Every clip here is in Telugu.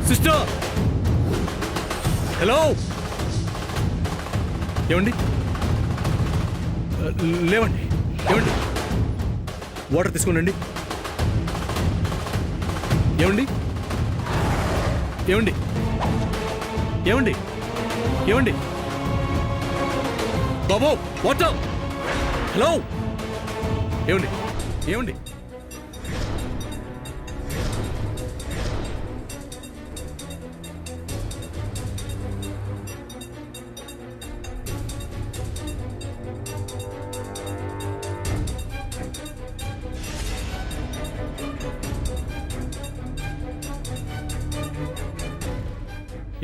సిస్టర్, హలో, ఏమండి? లేవండి, ఏమండి? వాటర్ తీసుకోండి. ఏమండి? ఏమండి? ఏమండి? ఏమండి? బాబు, వాటర్! హలో, ఏమండి? ఏమండి?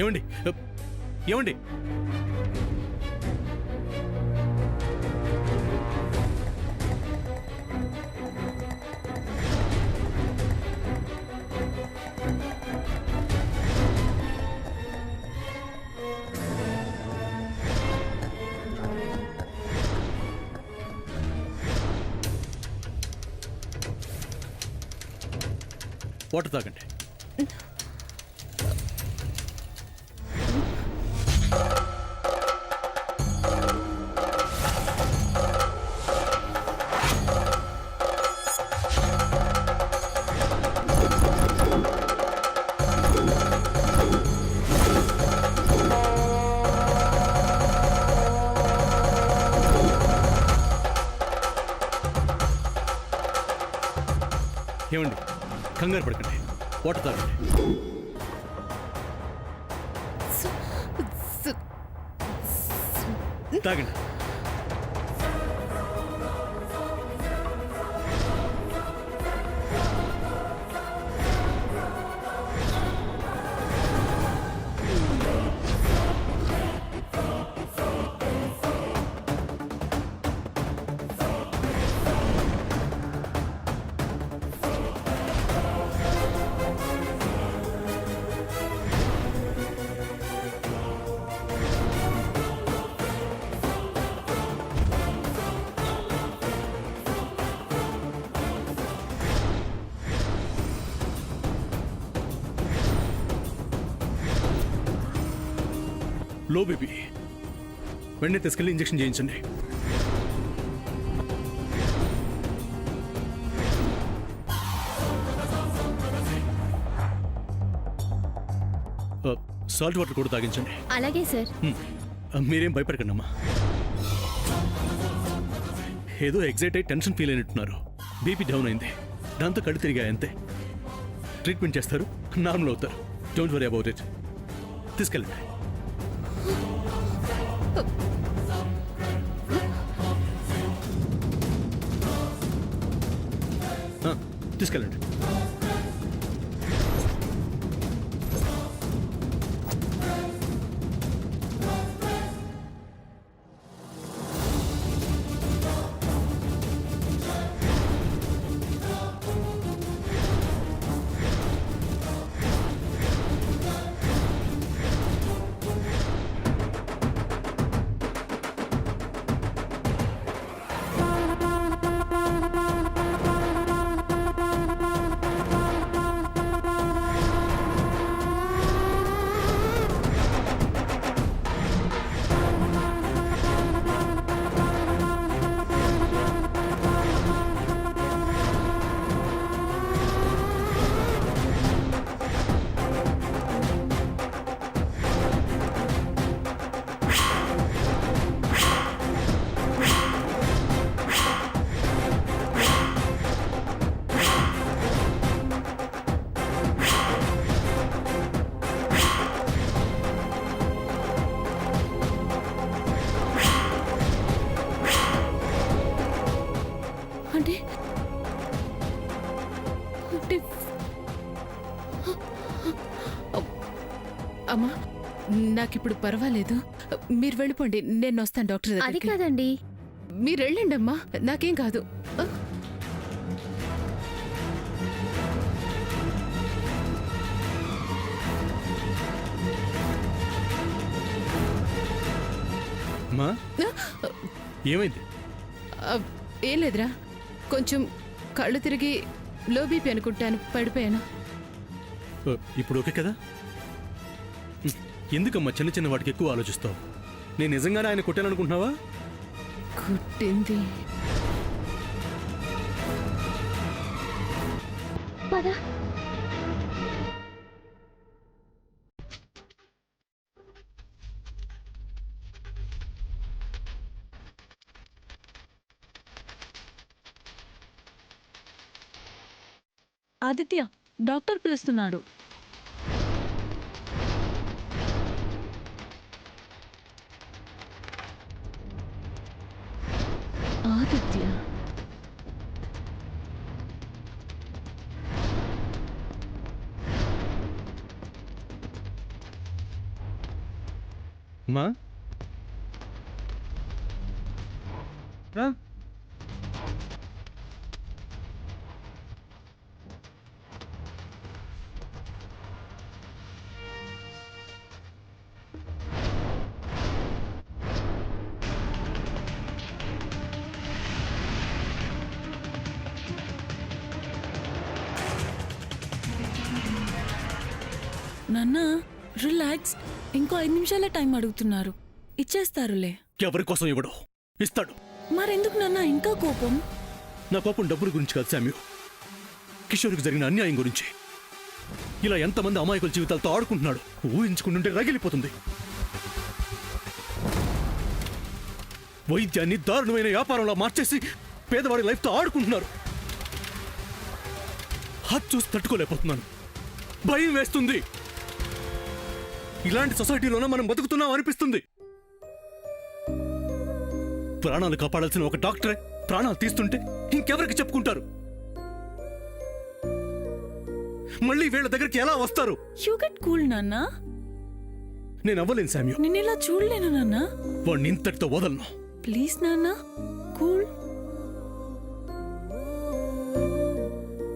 ఏమండి? ఏమండి? వాటర్ తాగండి. ఏమండి? కంగారు పడకండి, వాటర్ తాగండి. తాగండి. లో బీపీ, వెంటనే తీసుకెళ్ళి ఇంజెక్షన్ చేయించండి. సాల్ట్ వాటర్ కూడా తాగించండి. అలాగే సార్. మీరేం భయపడకండి అమ్మా. ఏదో ఎగ్జైట్ అయి టెన్షన్ ఫీల్ అయినట్టున్నారు. బీపీ డౌన్ అయింది, దాంతో కళ్ళు తిరిగాయి అంతే. ట్రీట్మెంట్ చేస్తారు, నార్మల్ అవుతారు. Don't worry about it. తీసుకెళ్ళండి. తీసుకెళ్ళండి. అమ్మా, నాకిప్పుడు పర్వాలేదు. మీరు వెళ్ళిపోండి, నేను వస్తాను డాక్టర్ అది దగ్గరికి. కాదండి. మీరు వెళ్ళండి అమ్మా, నాకేం కాదు. అమ్మా, ఏమైంది? ఏం లేదురా, కొంచెం కళ్ళు తిరిగి లో బీపీ అనుకుంటాను, పడిపోయాను. ఇప్పుడు ఓకే కదా? ఎందుకమ్మా చిన్న చిన్న వాటికి ఎక్కువ ఆలోచిస్తావు? నేను నిజంగానే ఆయన కొట్టాననుకుంటున్నావా? కుట్టింది పద. ఆదిత్య, డాక్టర్ పిలుస్తున్నాడు. ఆదిత్య, మా రా. నాన్న రిలాక్స్. ఇంకో 5 నిమిషాలే టైం అడుగుతున్నారు, ఇచ్చేస్తారులే. ఎవరి కోసం ఇవ్వడు, ఇస్తాడు. మరెందుకు నాన్న ఇంకా కోపం? నా కోపం డబ్బుల గురించి కాదు శామ్యూ, కిషోర్కి జరిగిన అన్యాయం గురించి. ఇలా ఎంతమంది అమాయకుల జీవితాలతో ఆడుకుంటున్నాడు, ఊహించుకుంటుంటే రగిలిపోతుంది. వైద్యాన్ని దారుణమైన వ్యాపారంలో మార్చేసి పేదవాడి లైఫ్తో ఆడుకుంటున్నారు. అది చూసి తట్టుకోలేకపోతున్నాను, భయం వేస్తుంది. ఇలాంటి సొసైటీలోనే మనం బతుకుతున్నాం అనిపిస్తుంది. ప్రాణాలు కాపాడాల్సిన ఒక డాక్టరే ప్రాణాలు తీస్తుంటే ఇంకెవరికి చెప్పుకుంటారు? మళ్ళీ వీళ్ళ దగ్గరికి ఎలా వస్తారు? యూ గెట్ కూల్ నాన్న. నేను అవ్వలేను శామ్యూ, నేను ఇలా చూడలేను నాన్న. వాడిని ఇంతటితో వదలను. ప్లీజ్ నాన్న, cool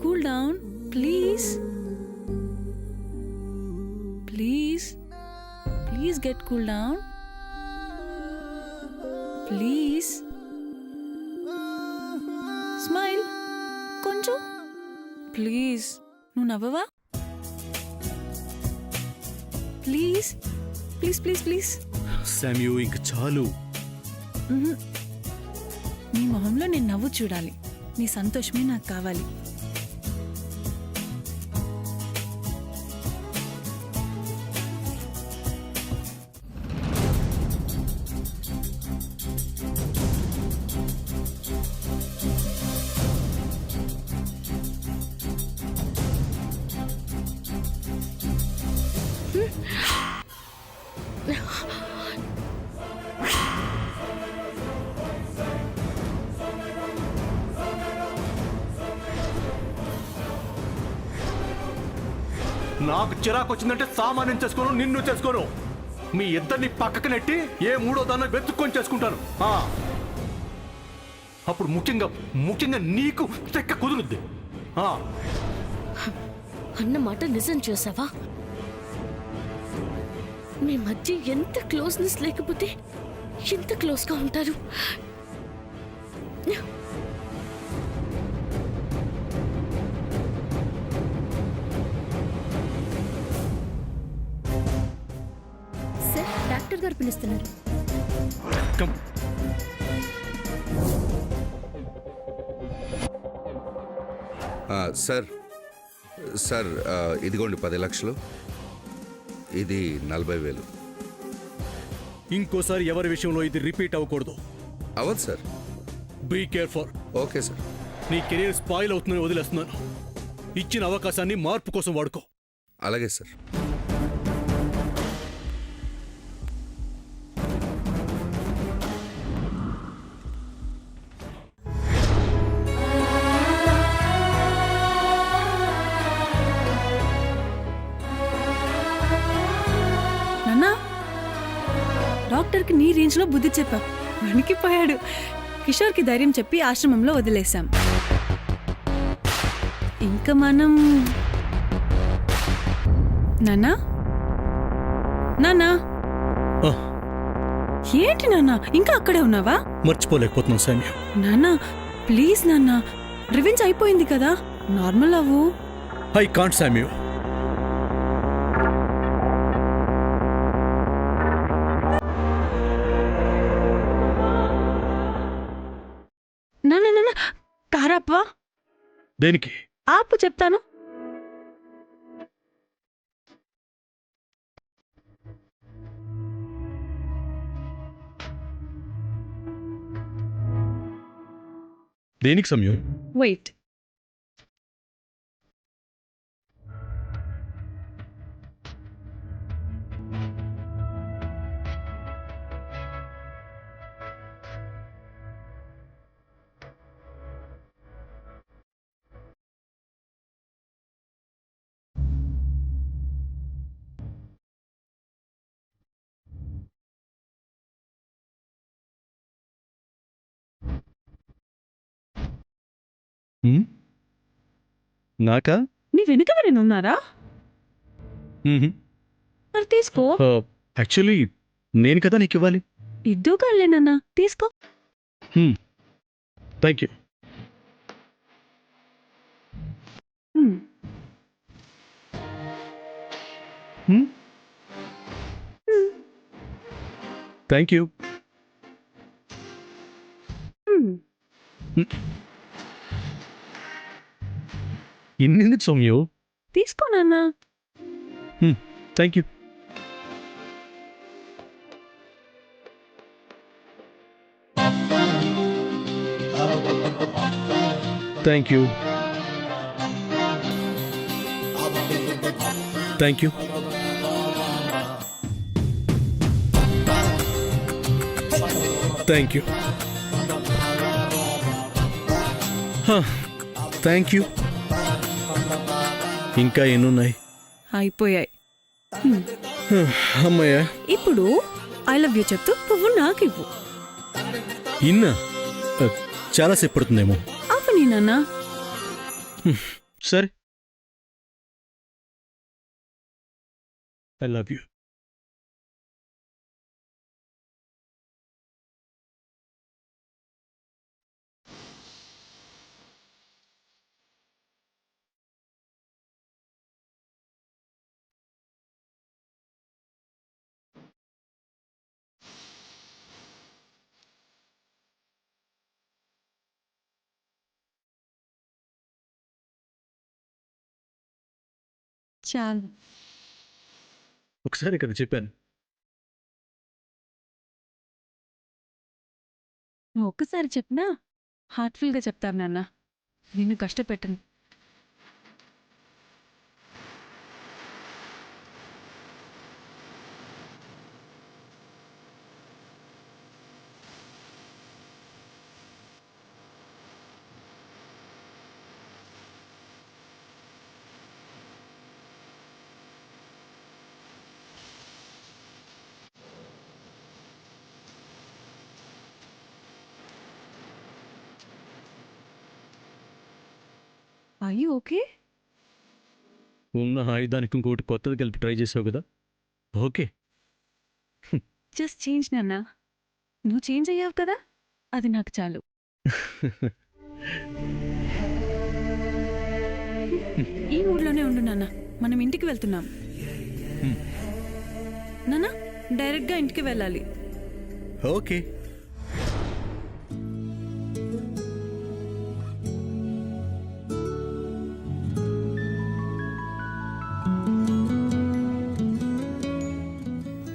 cool down please. Please please get cool down please. Smile కొంచెం ప్లీజ్. నువ్వు నవ్వవా? Please please please please. Samyu ఇంక చాలు. నీ మొహంలో నేను నవ్వు చూడాలి, నీ సంతోషమే నాకు కావాలి. నాకు చిరాకు వచ్చిందంటే సామాన్యం చేసుకోను, నిన్ను చేసుకోను. మీ ఇద్దరిని పక్కకు నెట్టి ఏ మూడో దాన్ని వెతుక్కొని చేసుకుంటాను. అప్పుడు ముఖ్యంగా నీకు తెక్క కుదురుద్ది. అన్న మాట నిజం చేసావా? మీ మధ్య ఎంత క్లోజ్నెస్ లేకపోతే ఎంత క్లోజ్గా ఉంటారు? సార్, డాక్టర్ గారు పిలుస్తున్నారు. కమ్. సార్ ఇదిగోండి 10 లక్షలు, ఇది 40,000. ఇంకోసారి ఎవరి విషయంలో ఇది రిపీట్ అవ్వకూడదు. అవ్వదు sir. Be careful. Okay sir. నీ కెరీర్ స్పాయిల్ అవుతుందని వదిలేస్తున్నాను. ఇచ్చిన అవకాశాన్ని మార్పు కోసం వాడుకో. అలాగే సార్. డాక్టర్కి నీ రేంజ్లో బుద్ధి చెప్పా, వణికిపోయాడు. కిషోర్కి ధైర్యం చెప్పి ఆశ్రమంలో వదిలేశాం. ఇంకా మనం నాన్నా నాన్నా ఏంటి నాన్నా ఇంకా అక్కడే ఉన్నావా? మర్చిపోలేకపోతున్నాను శామ్యూ. నాన్నా ప్లీజ్ నాన్నా, రివెంజ్ అయిపోయింది కదా, నార్మల్ అవ్వు. I can't Samyu. దేనికి? ఆపు చెప్తాను. దేనికి సమయం? వెయిట్. నాకా? నీ వెనుక ఎవరైనా ఉన్నారా? మరి తీసుకో. యాక్చువల్లీ నేను కదా నీకు ఇవ్వాలి. ఇద్దు కాలేనన్నా, తీసుకో. Thank you. Thank you. ఇన్నెందుకు సౌమ్యు? తీసుకో నాన్న. Thank you. Thank you. Thank you. Thank you. Thank you. ఇంకా ఎన్నున్నాయి? అయిపోయాయి. అమ్మయ్యా. ఇప్పుడు ఐ లవ్ యూ చెప్తూ నువ్వు నాకు ఇవ్వు. ఇన్నా చాలాసేపు పడుతుందేమో. అవని నాన్న. సరే. I love you. చాలు. ఒకసారి కదా చెప్పాను. నువ్వు ఒక్కసారి చెప్పినా హార్ట్ఫుల్గా చెప్తాను నాన్న. నిన్ను కష్టపెట్టను. అయ్యి ఓకే. ఉన్న ఆయుధానికి ఇంకోటి కొత్తది కలిపి ట్రై చేసావు కదా. ఓకే. జస్ట్ చేంజ్ నాన్న. నువ్వు చేంజ్ అయ్యావు కదా, అది నాకు చాలు. ఈ ఊర్లోనే ఉండు నాన్న. మనం ఇంటికి వెళ్తున్నాం. నాన్న డైరెక్ట్గా ఇంటికి వెళ్ళాలి. ఓకే.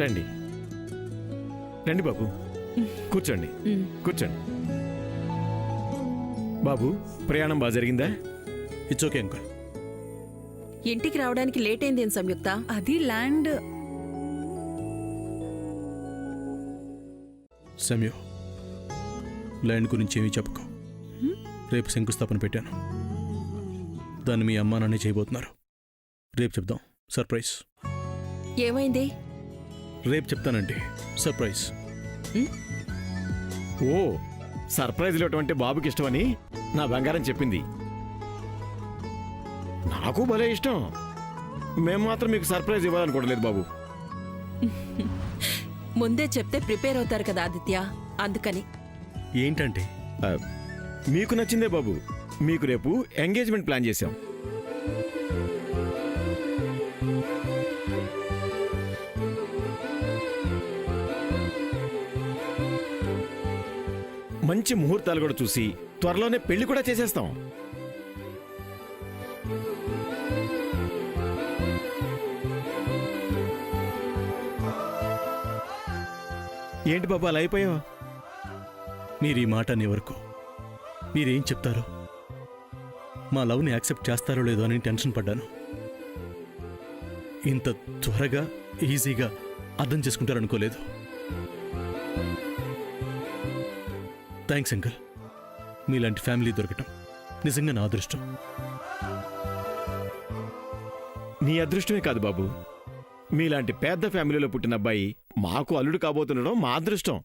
రండి రండి బాబు, కూర్చోండి కూర్చోండి. బాబు ప్రయాణం బాగా జరిగిందా? It's okay uncle. ఇంటికి రావడానికి లేట్ అయింది ఏం సంయుక్త? అది ల్యాండ్. సమయం ల్యాండ్ గురించి ఏమీ చెప్పుకో. రేపు శంకుస్థాపన పెట్టాను. దాన్ని మీ అమ్మా నాన్న చేయబోతున్నారు. రేపు చెప్దాం. సర్ప్రైజ్. ఏమైంది? రేపు చెప్తానండి. సర్ప్రైజ్. ఓ, సర్ప్రైజ్లు ఇవ్వటం అంటే బాబుకి ఇష్టమని నా బంగారం చెప్పింది. నాకు భలే ఇష్టం. మేము మాత్రం మీకు సర్ప్రైజ్ ఇవ్వాలనుకోవట్లేదు బాబు. ముందే చెప్తే ప్రిపేర్ అవుతారు కదా ఆదిత్య, అందుకని. ఏంటంటే మీకు నచ్చిందే బాబు. మీకు రేపు ఎంగేజ్మెంట్ ప్లాన్ చేశాం. మంచి ముహూర్తాలు కూడా చూసి త్వరలోనే పెళ్లి కూడా చేసేస్తాం. ఏంటి బాబు అలా అయిపోయావు? మీరు ఈ మాట అనే వరకు మీరేం చెప్తారో, మా లవ్ని యాక్సెప్ట్ చేస్తారో లేదో అని టెన్షన్ పడ్డాను. ఇంత త్వరగా ఈజీగా అర్థం చేసుకుంటారనుకోలేదు. Thanks uncle. మీలాంటి ఫ్యామిలీ దొరకటం నిజంగా నా అదృష్టం. నీ అదృష్టమే కాదు బాబు, మీలాంటి పెద్ద ఫ్యామిలీలో పుట్టిన అబ్బాయి మాకు అల్లుడు కాబోతుండడం మా అదృష్టం.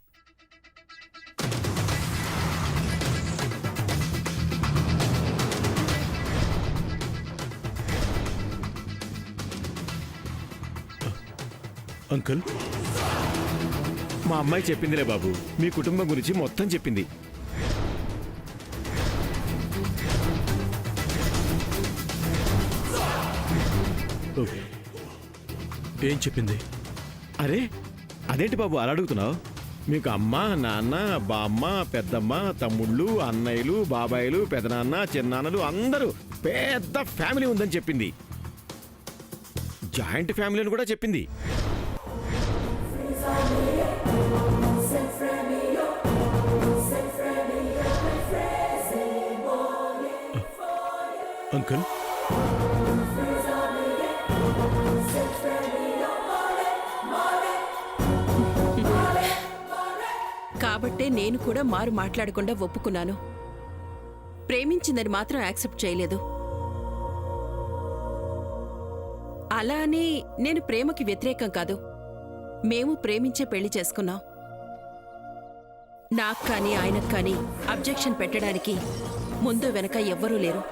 అంకుల్, మా అమ్మాయి చెప్పిందిలే బాబు, మీ కుటుంబం గురించి మొత్తం చెప్పింది. ఓకే, ఏం చెప్పింది? అరే అదేంటి బాబు అలా అడుగుతున్నావు? మీకు అమ్మ, నాన్న, బామ్మ, పెద్దమ్మ, తమ్ముళ్ళు, అన్నయ్యలు, బాబాయిలు, పెదనాన్న, చిన్నాన్నలు అందరూ పెద్ద ఫ్యామిలీ ఉందని చెప్పింది. జాయింట్ ఫ్యామిలీ అని కూడా చెప్పింది. అంకుల్, కాబట్టే నేను కూడా మారు మాట్లాడకుండా ఒప్పుకున్నాను. ప్రేమించిందని మాత్రం యాక్సెప్ట్ చేయలేదు. అలా అని నేను ప్రేమకి వ్యతిరేకం కాదు. మేము ప్రేమించే పెళ్లి చేసుకున్నాం. నాకు కానీ ఆయనకు కానీ అబ్జెక్షన్ పెట్టడానికి ముందు వెనక ఎవ్వరూ లేరు.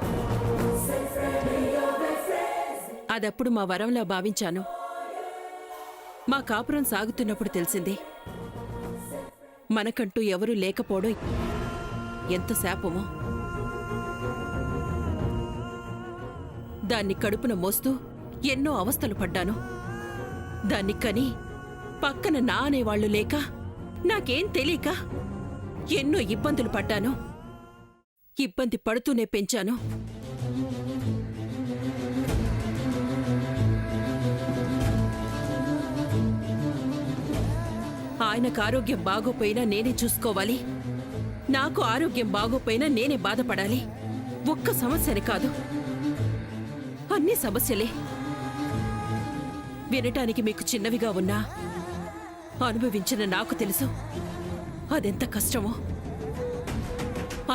అదప్పుడు మా వరంలా భావించాను. మా కాపురం సాగుతున్నప్పుడు తెలిసింది, మనకంటూ ఎవరూ లేకపోవడం ఎంత శాపమో. దాన్ని కడుపున మోస్తూ ఎన్నో అవస్థలు పడ్డాను. దాన్ని కని పక్కన నా అనేవాళ్లు లేక, నాకేం తెలియక ఎన్నో ఇబ్బందులు పడ్డాను. ఇబ్బంది పడుతూనే పెంచాను. ఆయనకు ఆరోగ్యం బాగోపోయినా నేనే చూసుకోవాలి. నాకు ఆరోగ్యం బాగోపోయినా నేనే బాధపడాలి. ఒక్క సమస్యని కాదు, అన్ని సమస్యలే. వినటానికి మీకు చిన్నవిగా ఉన్నా అనుభవించిన నాకు తెలుసు అదెంత కష్టమో.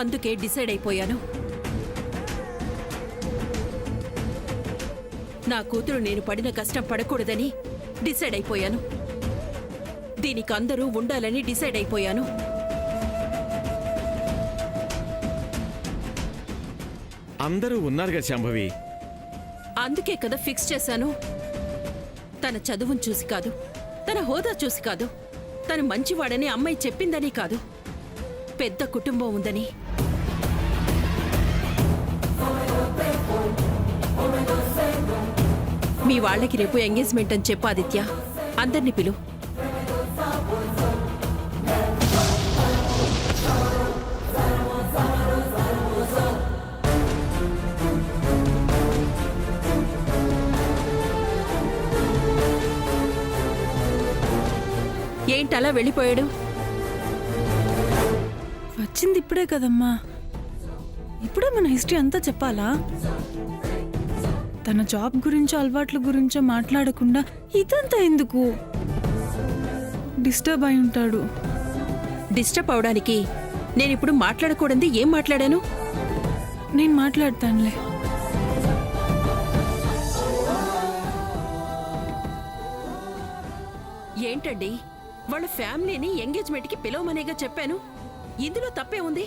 అందుకే డిసైడ్ అయిపోయాను. నా కూతురు నేను పడిన కష్టం పడకూడదని డిసైడ్ అయిపోయాను. దీనికి అందరూ ఉండాలని డిసైడ్ అయిపోయాను. అందరూ ఉన్నారుగా శాంభవి. అందుకే కదా ఫిక్స్ చేశాను. తన చదువును చూసి కాదు, తన హోదా చూసి కాదు, తను మంచివాడని అమ్మాయి చెప్పిందని కాదు, పెద్ద కుటుంబం ఉందని. మీ వాళ్ళకి రేపు ఎంగేజ్మెంట్ అని చెప్పు ఆదిత్య. అందర్నీ పిలు. ఏంటలా వెళ్ళిపోయాడు? వచ్చింది ఇప్పుడే కదమ్మా, ఇప్పుడే మన హిస్టరీ అంతా చెప్పాలా? తన జాబ్ గురించో అలవాట్ల గురించో మాట్లాడకుండా ఇదంతా ఎందుకు? డిస్టర్బ్ అయి ఉంటాడు. డిస్టర్బ్ అవడానికి నేనిప్పుడు మాట్లాడకూడదు. ఏం మాట్లాడాను? నేను మాట్లాడతానులే. ఏంటండి, వాళ్ళ ఫ్యామిలీని ఎంగేజ్మెంట్కి పిలవమనేగా చెప్పాను. ఇందులో తప్పే ఉంది?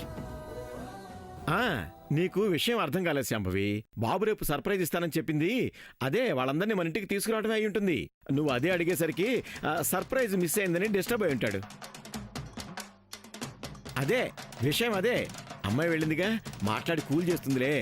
నీకు విషయం అర్థం కాలేదు శాంభవి. బాబు రేపు సర్ప్రైజ్ ఇస్తానని చెప్పింది అదే, వాళ్ళందరినీ మన ఇంటికి తీసుకురావడమే అయి ఉంటుంది. నువ్వు అదే అడిగేసరికి సర్ప్రైజ్ మిస్ అయిందని డిస్టర్బ్ అయి ఉంటాడు. అదే విషయం, అదే. అమ్మాయి వెళ్ళిందిగా, మాట్లాడి కూల్ చేస్తుందిలే.